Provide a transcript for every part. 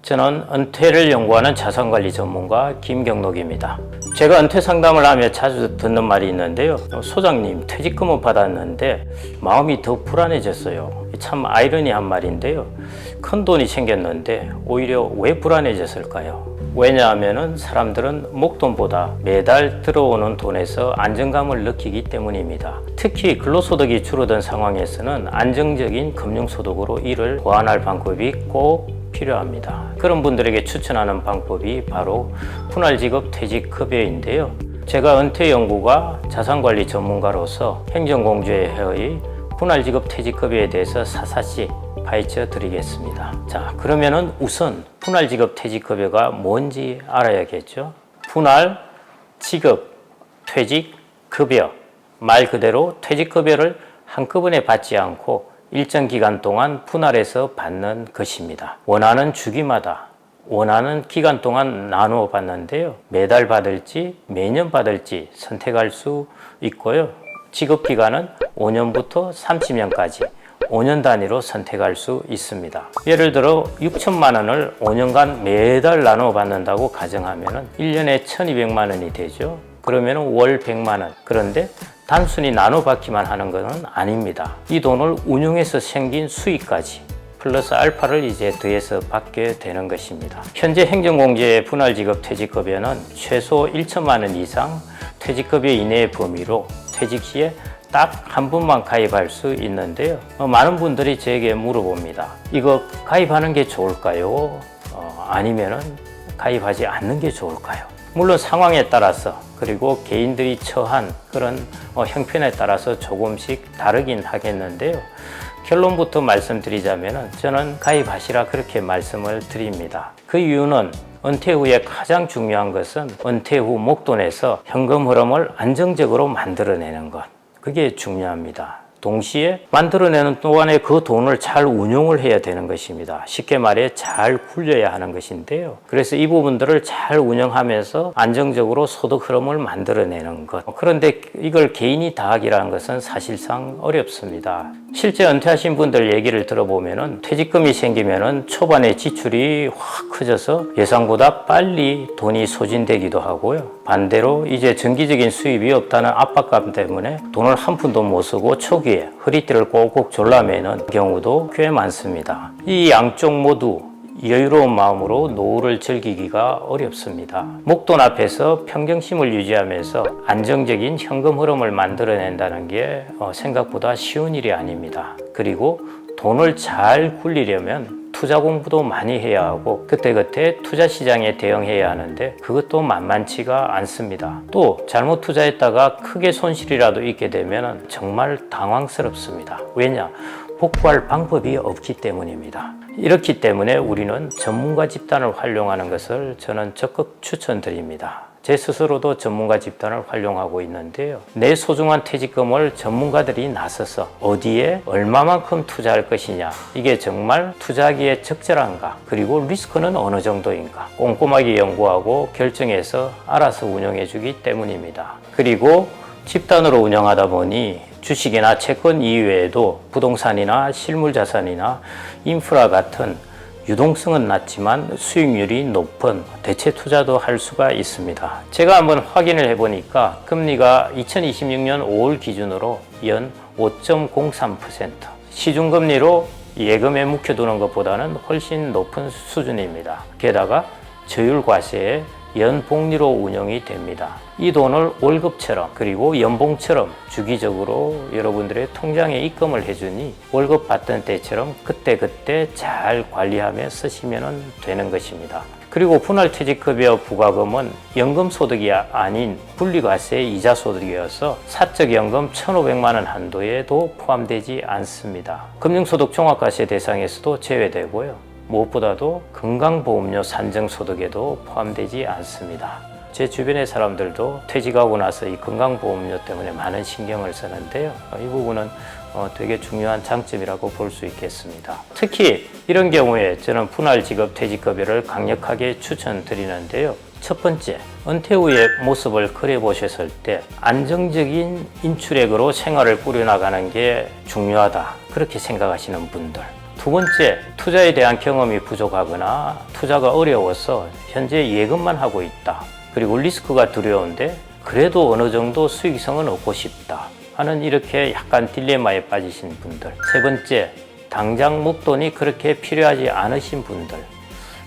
저는 은퇴를 연구하는 자산관리 전문가 김경록입니다. 제가 은퇴 상담을 하며 자주 듣는 말이 있는데요. 소장님, 퇴직금은 받았는데 마음이 더 불안해졌어요. 참 아이러니한 말인데요. 큰 돈이 생겼는데 오히려 왜 불안해졌을까요? 왜냐하면 사람들은 목돈보다 매달 들어오는 돈에서 안정감을 느끼기 때문입니다. 특히 근로소득이 줄어든 상황에서는 안정적인 금융소득으로 이를 보완할 방법이 꼭 필요합니다. 그런 분들에게 추천하는 방법이 바로 분할직업 퇴직급여인데요. 제가 은퇴연구가 자산관리 전문가로서 행정공주의 분할직업 퇴직급여에 대해서 사사시 파헤쳐 드리겠습니다. 자, 그러면은 우선 분할직업 퇴직급여가 뭔지 알아야겠죠. 분할, 직업, 퇴직, 급여. 말 그대로 퇴직급여를 한꺼번에 받지 않고 일정 기간 동안 분할해서 받는 것입니다. 원하는 주기마다 원하는 기간 동안 나누어 받는데요. 매달 받을지 매년 받을지 선택할 수 있고요. 지급 기간은 5년부터 30년까지 5년 단위로 선택할 수 있습니다. 예를 들어 6천만 원을 5년간 매달 나누어 받는다고 가정하면 1년에 1200만 원이 되죠. 그러면 월 100만 원. 그런데 단순히 나눠받기만 하는 것은 아닙니다. 이 돈을 운용해서 생긴 수익까지 플러스 알파를 이제 더해서 받게 되는 것입니다. 현재 행정공제의 분할직업 퇴직급여는 최소 1천만 원 이상 퇴직급여 이내의 범위로 퇴직 시에 딱 한 번만 가입할 수 있는데요. 많은 분들이 저에게 물어봅니다. 이거 가입하는 게 좋을까요? 아니면은 가입하지 않는 게 좋을까요? 물론 상황에 따라서 그리고 개인들이 처한 그런 형편에 따라서 조금씩 다르긴 하겠는데요. 결론부터 말씀드리자면 저는 가입하시라 그렇게 말씀을 드립니다. 그 이유는 은퇴 후에 가장 중요한 것은 은퇴 후 목돈에서 현금 흐름을 안정적으로 만들어내는 것. 그게 중요합니다. 동시에 만들어내는 동안에 그 돈을 잘 운용을 해야 되는 것입니다. 쉽게 말해 잘 굴려야 하는 것인데요. 그래서 이 부분들을 잘 운영하면서 안정적으로 소득 흐름을 만들어내는 것. 그런데 이걸 개인이 다 하기라는 것은 사실상 어렵습니다. 실제 은퇴하신 분들 얘기를 들어보면은 퇴직금이 생기면은 초반에 지출이 확 커져서 예상보다 빨리 돈이 소진되기도 하고요. 반대로 이제 정기적인 수입이 없다는 압박감 때문에 돈을 한 푼도 못 쓰고 초기에 허리띠를 꼭꼭 졸라매는 경우도 꽤 많습니다. 이 양쪽 모두 여유로운 마음으로 노후를 즐기기가 어렵습니다. 목돈 앞에서 평정심을 유지하면서 안정적인 현금 흐름을 만들어낸다는 게 생각보다 쉬운 일이 아닙니다. 그리고 돈을 잘 굴리려면 투자 공부도 많이 해야 하고 그때그때 투자 시장에 대응해야 하는데 그것도 만만치가 않습니다. 또 잘못 투자했다가 크게 손실이라도 있게 되면 정말 당황스럽습니다. 왜냐? 복구할 방법이 없기 때문입니다. 이렇기 때문에 우리는 전문가 집단을 활용하는 것을 저는 적극 추천드립니다. 제 스스로도 전문가 집단을 활용하고 있는데요. 내 소중한 퇴직금을 전문가들이 나서서 어디에 얼마만큼 투자할 것이냐, 이게 정말 투자하기에 적절한가, 그리고 리스크는 어느 정도인가 꼼꼼하게 연구하고 결정해서 알아서 운영해 주기 때문입니다. 그리고 집단으로 운영하다 보니 주식이나 채권 이외에도 부동산이나 실물자산이나 인프라 같은 유동성은 낮지만 수익률이 높은 대체 투자도 할 수가 있습니다. 제가 한번 확인을 해보니까 금리가 2026년 5월 기준으로 연 5.03%, 시중금리로 예금에 묵혀두는 것보다는 훨씬 높은 수준입니다. 게다가 저율과세에 연복리로 운영이 됩니다. 이 돈을 월급처럼 그리고 연봉처럼 주기적으로 여러분들의 통장에 입금을 해주니 월급 받던 때처럼 그때그때 잘 관리하며 쓰시면 되는 것입니다. 그리고 분할퇴직급여 부과금은 연금소득이 아닌 분리과세 이자소득이어서 사적연금 1,500만 원 한도에도 포함되지 않습니다. 금융소득 종합과세 대상에서도 제외되고요. 무엇보다도 건강보험료 산정소득에도 포함되지 않습니다. 제 주변의 사람들도 퇴직하고 나서 이 건강보험료 때문에 많은 신경을 쓰는데요. 이 부분은 되게 중요한 장점이라고 볼 수 있겠습니다. 특히 이런 경우에 저는 분할직업 퇴직급여를 강력하게 추천드리는데요. 첫 번째, 은퇴 후의 모습을 그려보셨을 때 안정적인 인출액으로 생활을 꾸려나가는 게 중요하다, 그렇게 생각하시는 분들. 두 두 번째, 투자에 대한 경험이 부족하거나 투자가 어려워서 현재 예금만 하고 있다. 그리고 리스크가 두려운데 그래도 어느 정도 수익성은 얻고 싶다 하는 이렇게 약간 딜레마에 빠지신 분들. 세 번째, 당장 목돈이 그렇게 필요하지 않으신 분들.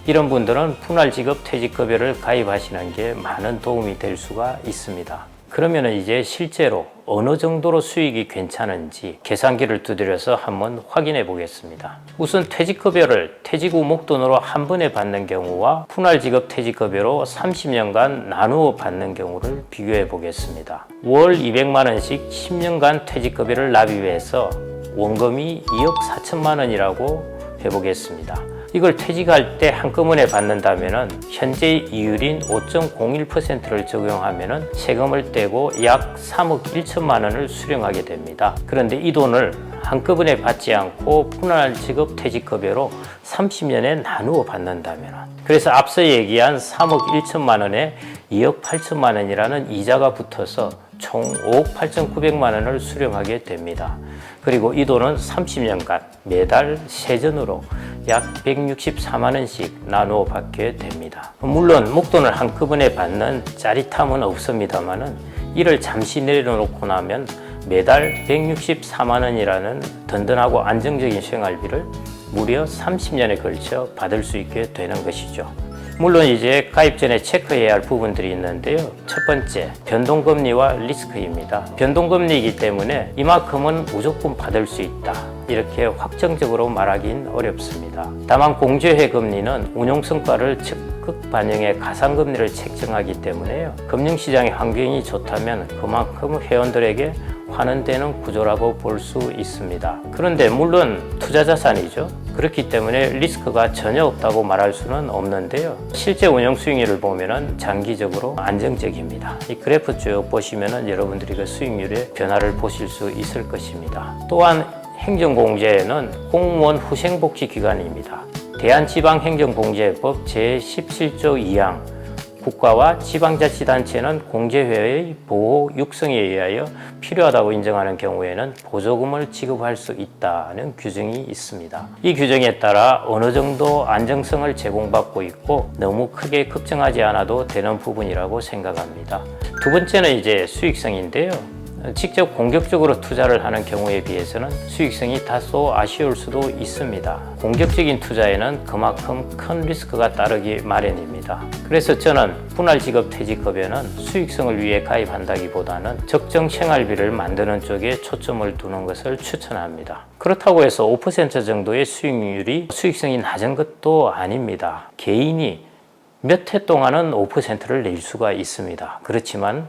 이런 분들은 분할직업 퇴직급여를 가입하시는 게 많은 도움이 될 수가 있습니다. 그러면 이제 실제로 어느 정도로 수익이 괜찮은지 계산기를 두드려서 한번 확인해 보겠습니다. 우선 퇴직급여를 퇴직 후 목돈으로 한 번에 받는 경우와 분할직업 퇴직급여로 30년간 나누어 받는 경우를 비교해 보겠습니다. 월 200만 원씩 10년간 퇴직급여를 납입해서 원금이 2억 4천만 원이라고 해보겠습니다. 이걸 퇴직할 때 한꺼번에 받는다면 현재 이율인 5.01%를 적용하면 세금을 떼고 약 3억 1천만 원을 수령하게 됩니다. 그런데 이 돈을 한꺼번에 받지 않고 분할직업 퇴직급여로 30년에 나누어 받는다면, 그래서 앞서 얘기한 3억 1천만 원에 2억 8천만 원이라는 이자가 붙어서 총 5억 8,900만 원을 수령하게 됩니다. 그리고 이 돈은 30년간 매달 세전으로 약 164만 원씩 나누어 받게 됩니다. 물론 목돈을 한꺼번에 받는 짜릿함은 없습니다만은 이를 잠시 내려놓고 나면 매달 164만 원이라는 든든하고 안정적인 생활비를 무려 30년에 걸쳐 받을 수 있게 되는 것이죠. 물론 이제 가입 전에 체크해야 할 부분들이 있는데요. 첫 번째, 변동금리와 리스크입니다. 변동금리이기 때문에 이만큼은 무조건 받을 수 있다, 이렇게 확정적으로 말하긴 어렵습니다. 다만 공제회 금리는 운용성과를 적극 반영해 가상금리를 책정하기 때문에요. 금융시장의 환경이 좋다면 그만큼 회원들에게 환원되는 구조라고 볼 수 있습니다. 그런데 물론 투자자산이죠. 그렇기 때문에 리스크가 전혀 없다고 말할 수는 없는데요. 실제 운용 수익률을 보면 장기적으로 안정적입니다. 이 그래프 쭉 보시면 여러분들이 그 수익률의 변화를 보실 수 있을 것입니다. 또한 행정공제는 공무원 후생복지기관입니다. 대한지방행정공제법 제17조 2항 국가와 지방자치단체는 공제회의 보호 육성에 의하여 필요하다고 인정하는 경우에는 보조금을 지급할 수 있다는 규정이 있습니다. 이 규정에 따라 어느 정도 안정성을 제공받고 있고 너무 크게 걱정하지 않아도 되는 부분이라고 생각합니다. 두 번째는 이제 수익성인데요. 직접 공격적으로 투자를 하는 경우에 비해서는 수익성이 다소 아쉬울 수도 있습니다. 공격적인 투자에는 그만큼 큰 리스크가 따르기 마련입니다. 그래서 저는 분할직업 퇴직급여는 수익성을 위해 가입한다기보다는 적정 생활비를 만드는 쪽에 초점을 두는 것을 추천합니다. 그렇다고 해서 5% 정도의 수익률이 수익성이 낮은 것도 아닙니다. 개인이 몇 해 동안은 5%를 낼 수가 있습니다. 그렇지만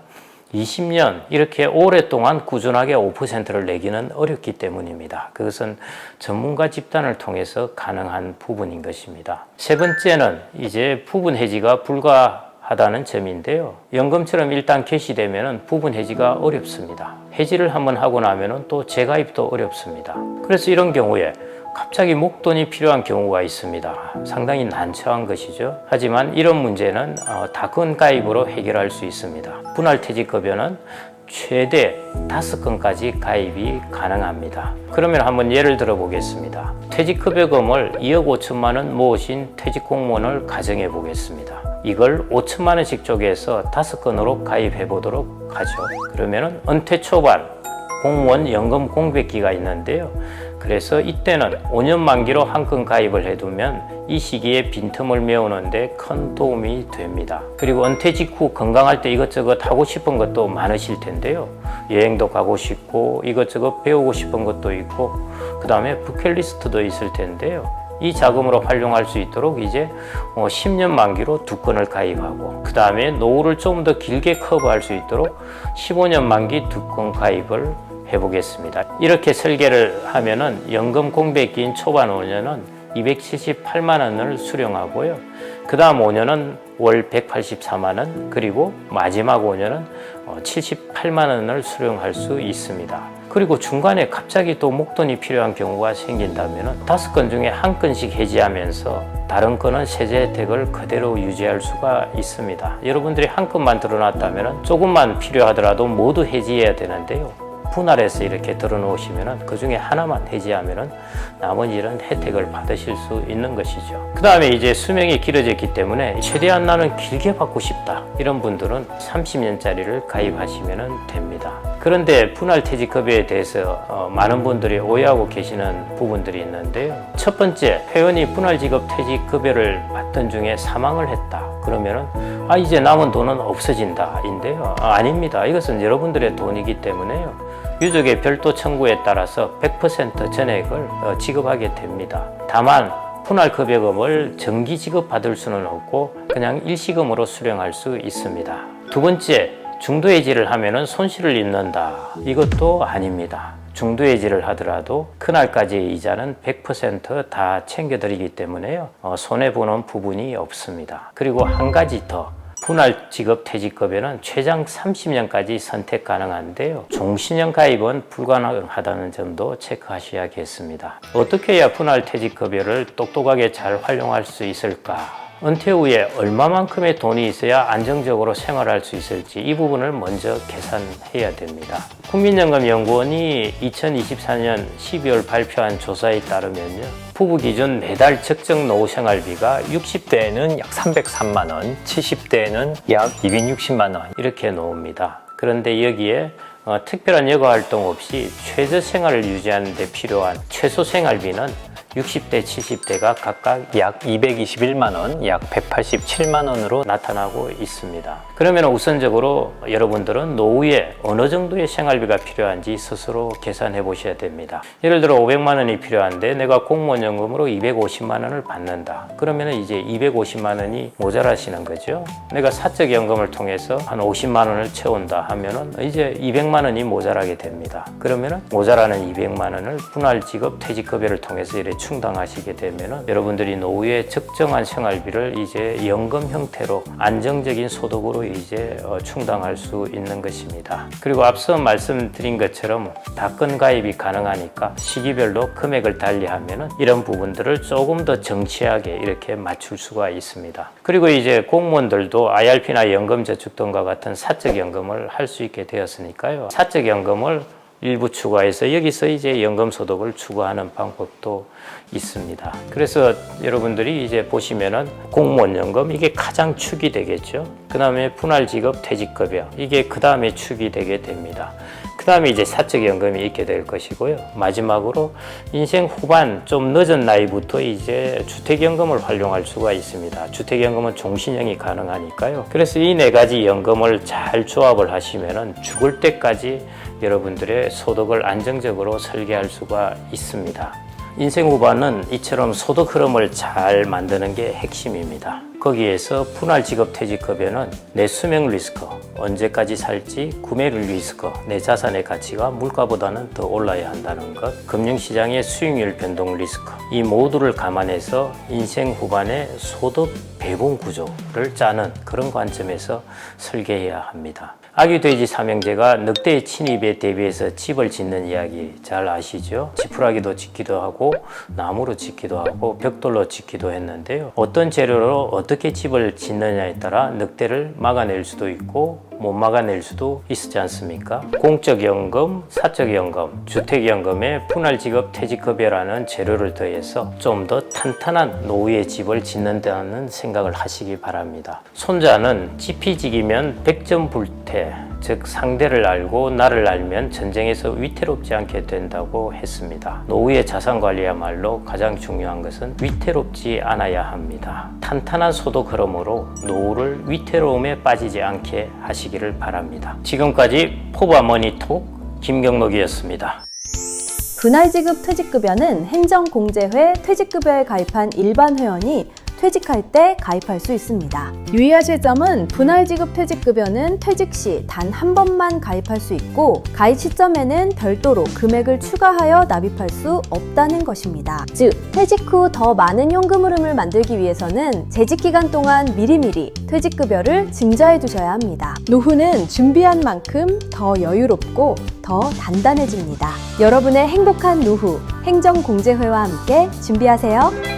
20년 이렇게 오랫동안 꾸준하게 5%를 내기는 어렵기 때문입니다. 그것은 전문가 집단을 통해서 가능한 부분인 것입니다. 세 번째는 이제 부분 해지가 불가하다는 점인데요. 연금처럼 일단 개시되면 부분 해지가 어렵습니다. 해지를 한번 하고 나면 또 재가입도 어렵습니다. 그래서 이런 경우에 갑자기 목돈이 필요한 경우가 있습니다. 상당히 난처한 것이죠. 하지만 이런 문제는 다건 가입으로 해결할 수 있습니다. 분할퇴직급여는 최대 5건까지 가입이 가능합니다. 그러면 한번 예를 들어 보겠습니다. 퇴직급여금을 2억 5천만 원 모으신 퇴직공무원을 가정해 보겠습니다. 이걸 5천만 원씩 쪼개서 5건으로 가입해 보도록 하죠. 그러면 은퇴 초반 공무원 연금 공백기가 있는데요. 그래서 이때는 5년 만기로 한 건 가입을 해두면 이 시기에 빈틈을 메우는데 큰 도움이 됩니다. 그리고 은퇴 직후 건강할 때 이것저것 하고 싶은 것도 많으실 텐데요. 여행도 가고 싶고 이것저것 배우고 싶은 것도 있고 그 다음에 버킷리스트도 있을 텐데요. 이 자금으로 활용할 수 있도록 이제 10년 만기로 2건을 가입하고 그 다음에 노후를 좀 더 길게 커버할 수 있도록 15년 만기 2건 가입을 해보겠습니다. 이렇게 설계를 하면은 연금 공백기인 초반 5년은 278만 원을 수령하고요. 그 다음 5년은 월 184만 원, 그리고 마지막 5년은 78만 원을 수령할 수 있습니다. 그리고 중간에 갑자기 또 목돈이 필요한 경우가 생긴다면 5건 중에 1건씩 해지하면서 다른 건은 세제 혜택을 그대로 유지할 수가 있습니다. 여러분들이 1건만 들어놨다면 조금만 필요하더라도 모두 해지해야 되는데요. 분할해서 이렇게 들어놓으시면 그 중에 하나만 해지하면 나머지는 혜택을 받으실 수 있는 것이죠. 그 다음에 이제 수명이 길어졌기 때문에 최대한 나는 길게 받고 싶다 이런 분들은 30년짜리를 가입하시면 됩니다. 그런데 분할퇴직급여에 대해서 많은 분들이 오해하고 계시는 부분들이 있는데요. 첫 번째, 회원이 분할직업퇴직급여를 받던 중에 사망을 했다. 그러면은 이제 남은 돈은 없어진다 인데요. 아닙니다. 이것은 여러분들의 돈이기 때문에요. 유족의 별도 청구에 따라서 100% 전액을 지급하게 됩니다. 다만 분할급여금을 정기 지급받을 수는 없고 그냥 일시금으로 수령할 수 있습니다. 두 번째, 중도해지를 하면은 손실을 입는다. 이것도 아닙니다. 중도해지를 하더라도 그날까지의 이자는 100% 다 챙겨드리기 때문에요. 손해보는 부분이 없습니다. 그리고 한 가지 더. 분할직업퇴직급여는 최장 30년까지 선택 가능한데요. 종신형 가입은 불가능하다는 점도 체크하셔야겠습니다. 어떻게 해야 분할퇴직급여를 똑똑하게 잘 활용할 수 있을까? 은퇴 후에 얼마만큼의 돈이 있어야 안정적으로 생활할 수 있을지 이 부분을 먼저 계산해야 됩니다. 국민연금연구원이 2024년 12월 발표한 조사에 따르면요. 부부 기준 매달 적정 노후 생활비가 60대에는 약 303만 원, 70대에는 약 260만 원 이렇게 나옵니다. 그런데 여기에 특별한 여가활동 없이 최저 생활을 유지하는 데 필요한 최소 생활비는 60대, 70대가 각각 약 221만 원, 약 187만 원으로 나타나고 있습니다. 그러면 우선적으로 여러분들은 노후에 어느 정도의 생활비가 필요한지 스스로 계산해 보셔야 됩니다. 예를 들어 500만 원이 필요한데 내가 공무원연금으로 250만 원을 받는다. 그러면 이제 250만 원이 모자라시는 거죠. 내가 사적연금을 통해서 한 50만 원을 채운다 하면은 이제 200만 원이 모자라게 됩니다. 그러면 모자라는 200만 원을 분할직업 퇴직급여를 통해서 이렇게 충당하시게 되면은 여러분들이 노후에 적정한 생활비를 이제 연금 형태로 안정적인 소득으로 이제 충당할 수 있는 것입니다. 그리고 앞서 말씀드린 것처럼 다건 가입이 가능하니까 시기별로 금액을 달리하면은 이런 부분들을 조금 더 정치하게 이렇게 맞출 수가 있습니다. 그리고 이제 공무원들도 IRP나 연금저축 등과 같은 사적연금을 할 수 있게 되었으니까요. 사적연금을 일부 추가해서 여기서 이제 연금소득을 추구하는 방법도 있습니다. 그래서 여러분들이 이제 보시면은 공무원연금 이게 가장 축이 되겠죠. 그 다음에 분할직업 퇴직급여 이게 그 다음에 축이 되게 됩니다. 그 다음에 이제 사적연금이 있게 될 것이고요. 마지막으로 인생 후반 좀 늦은 나이부터 이제 주택연금을 활용할 수가 있습니다. 주택연금은 종신형이 가능하니까요. 그래서 이 네 가지 연금을 잘 조합을 하시면은 죽을 때까지 여러분들의 소득을 안정적으로 설계할 수가 있습니다. 인생 후반은 이처럼 소득 흐름을 잘 만드는 게 핵심입니다. 거기에서 분할직업퇴직급여는 내 수명 리스크, 언제까지 살지, 구매율 리스크, 내 자산의 가치가 물가보다는 더 올라야 한다는 것, 금융시장의 수익률 변동 리스크, 이 모두를 감안해서 인생 후반의 소득 배분 구조를 짜는 그런 관점에서 설계해야 합니다. 아기 돼지 삼형제가 늑대의 침입에 대비해서 집을 짓는 이야기 잘 아시죠? 지푸라기도 짓기도 하고 나무로 짓기도 하고 벽돌로 짓기도 했는데요. 어떤 재료로 어떻게 집을 짓느냐에 따라 늑대를 막아낼 수도 있고 못 막아낼 수도 있지 않습니까? 공적연금, 사적연금, 주택연금에 분할직업 퇴직급여라는 재료를 더해서 좀 더 탄탄한 노후의 집을 짓는다는 생각을 하시기 바랍니다. 손자는 지피지기면 백전불태, 즉 상대를 알고 나를 알면 전쟁에서 위태롭지 않게 된다고 했습니다. 노후의 자산관리야말로 가장 중요한 것은 위태롭지 않아야 합니다. 탄탄한 소득 흐름으로 노후를 위태로움에 빠지지 않게 하시기를 바랍니다. 지금까지 포바머니톡 김경록이었습니다. 분할지급 퇴직급여는 행정공제회 퇴직급여에 가입한 일반 회원이 퇴직할 때 가입할 수 있습니다. 유의하실 점은 분할지급 퇴직급여는 퇴직 시 단 한 번만 가입할 수 있고 가입 시점에는 별도로 금액을 추가하여 납입할 수 없다는 것입니다. 즉, 퇴직 후 더 많은 현금 흐름을 만들기 위해서는 재직 기간 동안 미리미리 퇴직급여를 증자해 두셔야 합니다. 노후는 준비한 만큼 더 여유롭고 더 단단해집니다. 여러분의 행복한 노후, 행정공제회와 함께 준비하세요.